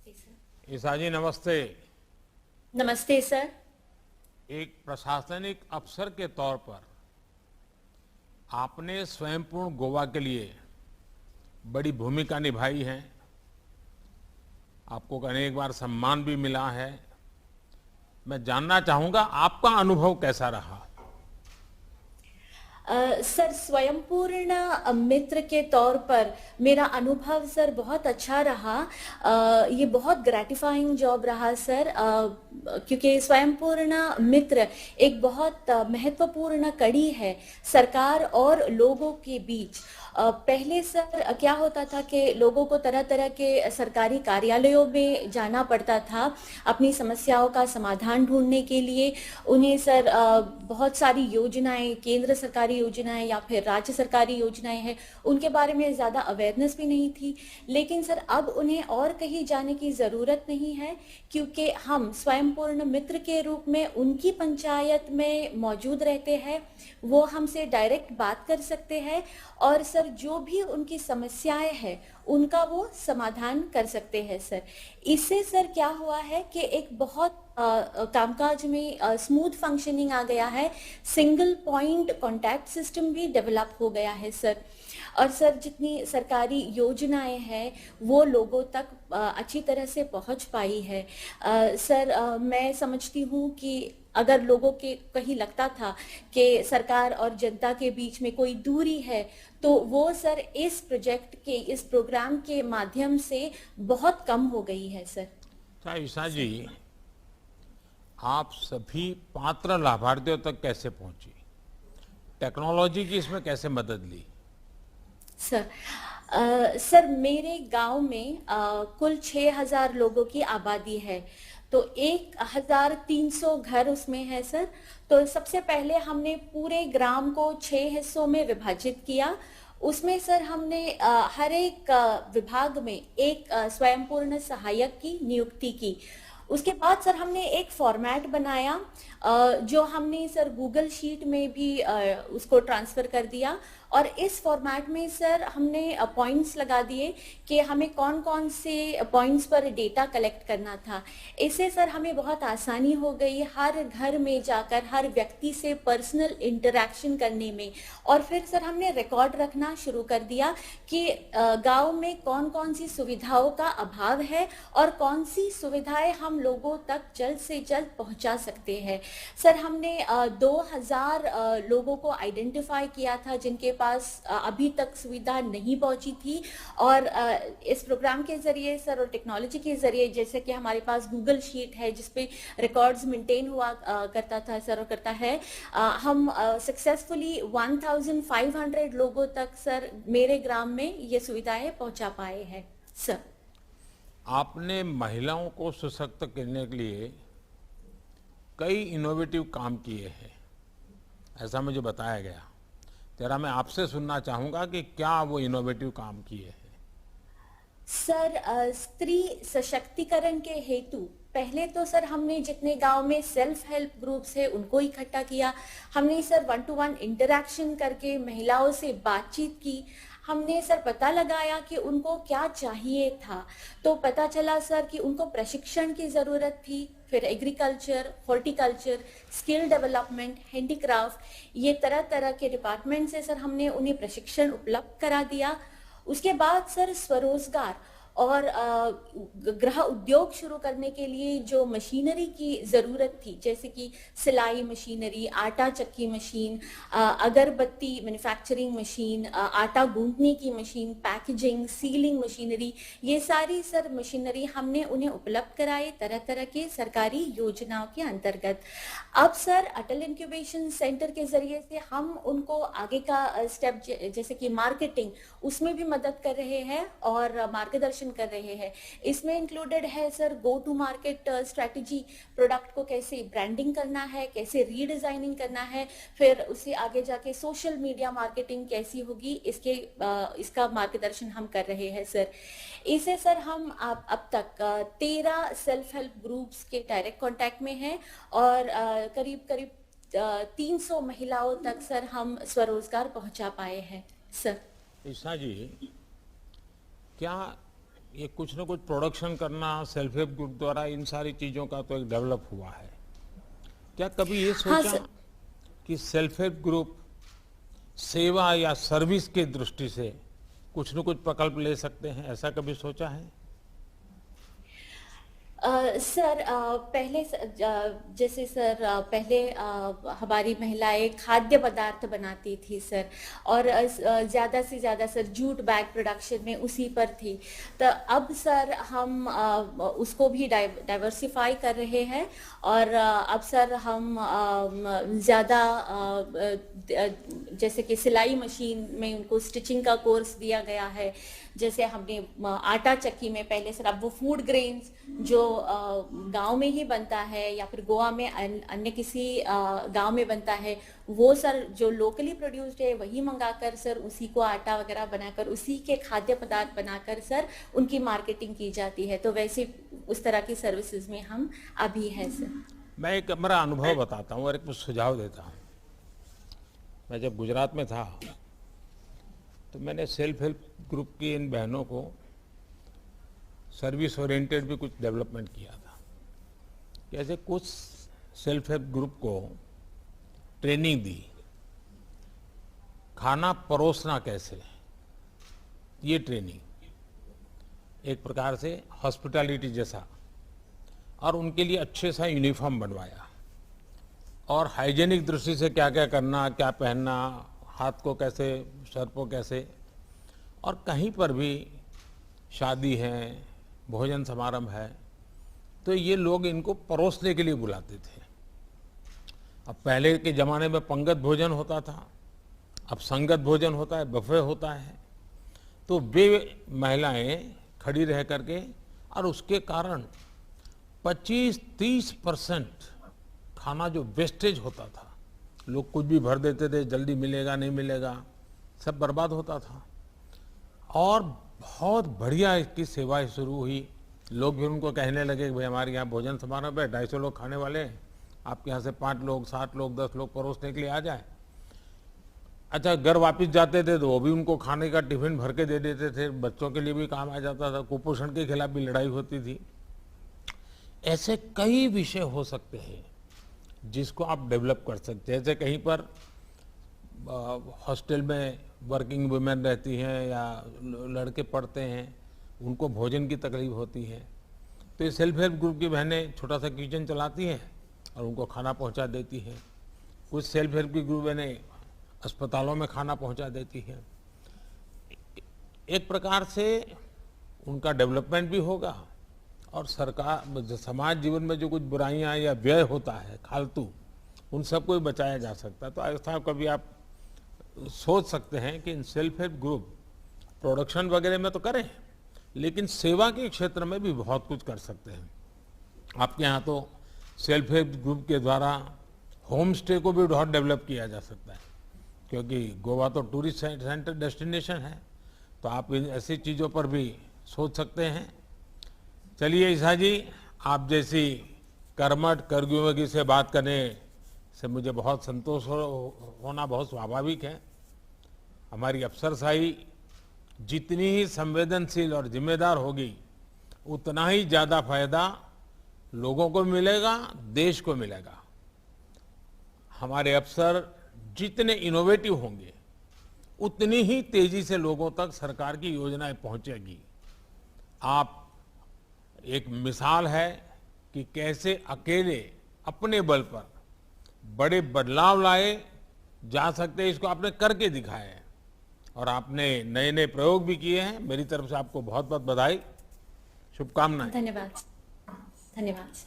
नमस्ते सर। ईसा जी नमस्ते। नमस्ते सर। एक प्रशासनिक अफसर के तौर पर आपने स्वयंपूर्ण गोवा के लिए बड़ी भूमिका निभाई है। आपको अनेक बार सम्मान भी मिला है। मैं जानना चाहूंगा आपका अनुभव कैसा रहा। सर, स्वयंपूर्ण मित्र के तौर पर मेरा अनुभव सर बहुत अच्छा रहा। ये बहुत ग्रेटिफाइंग जॉब रहा सर, क्योंकि स्वयंपूर्ण मित्र एक बहुत महत्वपूर्ण कड़ी है सरकार और लोगों के बीच। पहले सर क्या होता था कि लोगों को तरह तरह के सरकारी कार्यालयों में जाना पड़ता था अपनी समस्याओं का समाधान ढूंढने के लिए। उन्हें सर बहुत सारी योजनाएं, केंद्र सरकारी योजनाएं या फिर राज्य सरकारी योजनाएं हैं, उनके बारे में ज़्यादा अवेयरनेस भी नहीं थी। लेकिन सर अब उन्हें और कहीं जाने की ज़रूरत नहीं है, क्योंकि हम स्वयंपूर्ण मित्र के रूप में उनकी पंचायत में मौजूद रहते हैं। वो हमसे डायरेक्ट बात कर सकते हैं और सर जो भी उनकी समस्याएं हैं उनका वो समाधान कर सकते हैं सर। इससे सर क्या हुआ है कि एक बहुत कामकाज में स्मूथ फंक्शनिंग आ गया है। सिंगल पॉइंट कांटेक्ट सिस्टम भी डेवलप हो गया है सर। और सर जितनी सरकारी योजनाएं हैं वो लोगों तक अच्छी तरह से पहुंच पाई है। सर मैं समझती हूँ कि अगर लोगों के कहीं लगता था कि सरकार और जनता के बीच में कोई दूरी है, तो वो सर इस प्रोजेक्ट के, इस प्रोग्राम के माध्यम से बहुत कम हो गई है सर। अच्छा ईसा जी, आप सभी पात्र लाभार्थियों तक कैसे पहुंची? टेक्नोलॉजी की इसमें कैसे मदद ली? सर सर मेरे गांव में कुल 6,000 लोगों की आबादी है, तो 1,300 घर उसमें है सर। तो सबसे पहले हमने पूरे ग्राम को 6 हिस्सों में विभाजित किया। उसमें सर हमने हर एक विभाग में एक स्वयंपूर्ण सहायक की नियुक्ति की। उसके बाद सर हमने एक फॉर्मेट बनाया, जो हमने सर गूगल शीट में भी उसको ट्रांसफर कर दिया। और इस फॉर्मेट में सर हमने पॉइंट्स लगा दिए कि हमें कौन कौन से पॉइंट्स पर डेटा कलेक्ट करना था। इससे सर हमें बहुत आसानी हो गई हर घर में जाकर हर व्यक्ति से पर्सनल इंटरेक्शन करने में। और फिर सर हमने रिकॉर्ड रखना शुरू कर दिया कि गांव में कौन कौन सी सुविधाओं का अभाव है और कौन सी सुविधाएं हम लोगों तक जल्द से जल्द पहुंचा सकते हैं। सर हमने 2,000 लोगों को आइडेंटिफाई किया था जिनके पास अभी तक सुविधा नहीं पहुंची थी। और इस प्रोग्राम के जरिए सर और टेक्नोलॉजी के जरिए, जैसे कि हमारे पास गूगल शीट है जिसपे रिकॉर्ड्स मेंटेन हुआ करता था सर और करता है, हम सक्सेसफुली 1,500 लोगों तक सर मेरे ग्राम में ये सुविधाएं पहुंचा पाए हैं सर। आपने महिलाओं को सशक्त करने के लिए कई इनोवेटिव काम किए हैं, ऐसा मुझे बताया गया। जरा मैं आपसे सुनना चाहूंगा कि क्या वो इनोवेटिव काम किए हैं। सर स्त्री सशक्तिकरण के हेतु पहले तो सर हमने जितने गांव में सेल्फ हेल्प ग्रुप्स है उनको इकट्ठा किया। हमने सर 1-to-1 इंटरेक्शन करके महिलाओं से बातचीत की। हमने सर पता लगाया कि उनको क्या चाहिए था। तो पता चला सर कि उनको प्रशिक्षण की जरूरत थी। फिर agriculture, horticulture, skill development, handicraft, ये तरह तरह के डिपार्टमेंट से सर हमने उन्हें प्रशिक्षण उपलब्ध करा दिया। उसके बाद सर स्वरोजगार और गृह उद्योग शुरू करने के लिए जो मशीनरी की जरूरत थी, जैसे कि सिलाई मशीनरी, आटा चक्की मशीन, अगरबत्ती मैन्युफैक्चरिंग मशीन, आटा गूंथने की मशीन, पैकेजिंग, सीलिंग मशीनरी, ये सारी सर मशीनरी हमने उन्हें उपलब्ध कराई तरह तरह के सरकारी योजनाओं के अंतर्गत। अब सर अटल इंक्यूबेशन सेंटर के जरिए से हम उनको आगे का स्टेप, जैसे कि मार्केटिंग, उसमें भी मदद कर रहे हैं और मार्गदर्शन कर रहे हैं। इसमें इंक्लूडेड है sir go to market strategy, product को कैसे ब्रांडिंग करना है, कैसे रीडिजाइनिंग करना है, फिर उससे आगे जाके सोशल मीडिया मार्केटिंग कैसी होगी, इसका मार्गदर्शन हम कर रहे हैं सर। इसे सर हम अब तक 13 सेल्फ हेल्प ग्रुप्स के डायरेक्ट कांटेक्ट में हैं और करीब करीब 300 महिलाओं तक सर हम स्वरोजगार पहुंचा पाए हैं सर। ईसा जी, क्या ये कुछ ना कुछ प्रोडक्शन करना सेल्फ हेल्प ग्रुप द्वारा, इन सारी चीज़ों का तो एक डेवलप हुआ है। क्या कभी ये हाँ सोचा सर। कि सेल्फ हेल्प ग्रुप सेवा या सर्विस की दृष्टि से कुछ न कुछ प्रकल्प ले सकते हैं, ऐसा कभी सोचा है? सर पहले जैसे सर पहले हमारी महिलाएं खाद्य पदार्थ बनाती थी सर, और ज़्यादा से ज़्यादा सर जूट बैग प्रोडक्शन में उसी पर थी। तो अब सर हम उसको भी डाइवर्सिफाई कर रहे हैं, और अब सर हम ज़्यादा जैसे कि सिलाई मशीन में उनको स्टिचिंग का कोर्स दिया गया है। जैसे हमने आटा चक्की में पहले सर, अब वो फूड ग्रेन्स जो गांव में ही बनता है या फिर गोवा में अन्य किसी गांव में बनता है, वो सर जो लोकली प्रोड्यूस्ड है वही मंगाकर सर उसी को आटा वगैरह बनाकर उसी के खाद्य पदार्थ बनाकर सर उनकी मार्केटिंग की जाती है। तो वैसे उस तरह की सर्विसेज में हम अभी हैं सर। मैं एक मेरा अनुभव बताता हूँ और एक सुझाव देता हूँ। मैं जब गुजरात में था तो मैंने सेल्फ हेल्प ग्रुप की इन बहनों को सर्विस ओरिएंटेड भी कुछ डेवलपमेंट किया था। कैसे कुछ सेल्फ हेल्प ग्रुप को ट्रेनिंग दी, खाना परोसना कैसे, ये ट्रेनिंग एक प्रकार से हॉस्पिटैलिटी जैसा, और उनके लिए अच्छे सा यूनिफॉर्म बनवाया, और हाइजीनिक दृष्टि से क्या क्या करना, क्या पहनना, हाथ को कैसे, सर को कैसे, और कहीं पर भी शादी है, भोजन समारंभ है, तो ये लोग इनको परोसने के लिए बुलाते थे। अब पहले के ज़माने में पंगत भोजन होता था, अब संगत भोजन होता है, बफे होता है। तो वे महिलाएं खड़ी रह करके, और उसके कारण 25-30% खाना जो वेस्टेज होता था, लोग कुछ भी भर देते थे, जल्दी मिलेगा नहीं मिलेगा, सब बर्बाद होता था। और बहुत बढ़िया इसकी सेवा शुरू हुई। लोग भी उनको कहने लगे कि भाई हमारे यहाँ भोजन समारोह है, 250 लोग खाने वाले हैं, आपके यहाँ से 5 लोग, 7 लोग, 10 लोग परोसने के लिए आ जाए। अच्छा, घर वापस जाते थे तो वो भी उनको खाने का टिफिन भर के दे देते थे, बच्चों के लिए भी काम आ जाता था, कुपोषण के खिलाफ भी लड़ाई होती थी। ऐसे कई विषय हो सकते हैं जिसको आप डेवलप कर सकते हैं। जैसे कहीं पर हॉस्टल में वर्किंग वुमेन रहती हैं या लड़के पढ़ते हैं, उनको भोजन की तकलीफ होती है, तो ये सेल्फ हेल्प ग्रुप की बहनें छोटा सा किचन चलाती हैं और उनको खाना पहुंचा देती हैं। कुछ सेल्फ हेल्प की ग्रुप बहनें अस्पतालों में खाना पहुंचा देती हैं। एक प्रकार से उनका डेवलपमेंट भी होगा, और सरकार, समाज जीवन में जो कुछ बुराइयां या व्यय होता है फालतू, उन सबको भी बचाया जा सकता है। तो ऐसा कभी आप सोच सकते हैं कि in self help group production वगैरह में तो करें, लेकिन सेवा के क्षेत्र में भी बहुत कुछ कर सकते हैं। आपके यहाँ तो सेल्फ हेल्प ग्रुप के द्वारा होम स्टे को भी बहुत डेवलप किया जा सकता है, क्योंकि गोवा तो टूरिस्ट सेंटर डेस्टिनेशन है, तो आप इन ऐसी चीज़ों पर भी सोच सकते हैं। चलिए ईसा जी, आप जैसी कर्मठ कर्मयोगी से बात करने से मुझे बहुत संतोष होना बहुत स्वाभाविक है। हमारी अफसरशाही जितनी ही संवेदनशील और जिम्मेदार होगी, उतना ही ज़्यादा फायदा लोगों को मिलेगा, देश को मिलेगा। हमारे अफसर जितने इनोवेटिव होंगे, उतनी ही तेजी से लोगों तक सरकार की योजनाएं पहुंचेगी। आप एक मिसाल है कि कैसे अकेले अपने बल पर बड़े बदलाव लाए जा सकते हैं, इसको आपने करके दिखाया है, और आपने नए नए प्रयोग भी किए हैं। मेरी तरफ से आपको बहुत बहुत बधाई, शुभकामनाएं। धन्यवाद। धन्यवाद।